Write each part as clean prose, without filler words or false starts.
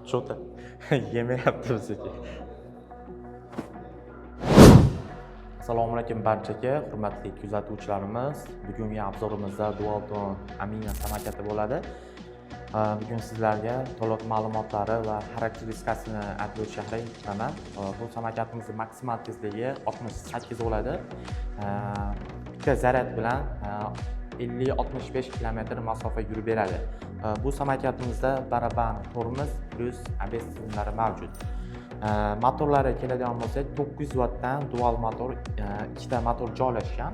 Что-то yemayapti bizga. Assalomu alaykum barchaga, hurmatli kuzatuvchilarimiz. Bugungi obzorimizda Dualtron Amina samokati bo'ladi. Bugun sizlarga to'liq ma'lumotlari va xarakteristikasini aytib o'tishga kutiraman. Bu samokatimizning maksimal tezligi 68 bo'ladi. Bitta zaryad bilan 50-65 km masofa yurib beradi. Bu samokatimizda baraban tormoz plus ABS tizimlari mavjud. Motorlari keladigan bo'lsak, 900 wattdan dual motor, ikkita motor joylashgan.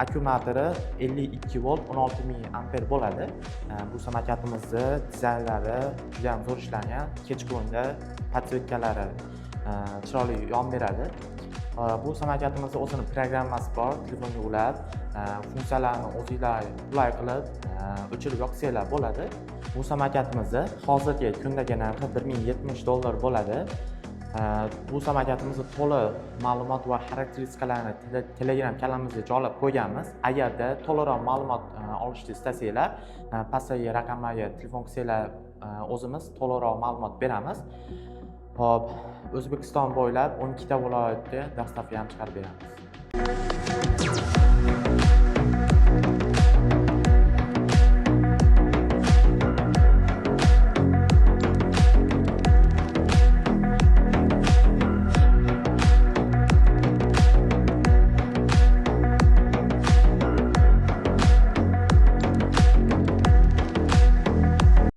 Akkumulyatori 52 volt 16000 amper bo'ladi. Bu samokatimizning dizaynlari juda ham zo'r ishlangan. Kechqurunda podsvetkalari chiroyli yonib beradi. Bu samokatimizning o'zini programmasi bor, telefonga ulab, funksiyalarni o'zingizlar qulay qilib o'chirib yoqsanglar bo'ladi. Bu samokatimizni hozirgi kundagi narxi $1070 bo'ladi. Bu samokatimizning to'liq ma'lumot va xarakteristikalarni Telegram kanalimizga joylab qo'yganmiz. Agarda to'liqroq ma'lumot olishni istasanglar, pastdagi raqamlarga telefon qilsanglar, o'zimiz to'liqroq ma'lumot beramiz. Hop, O'zbekiston bo'ylab 12 ta viloyatga dastavka ham chiqarib beramiz.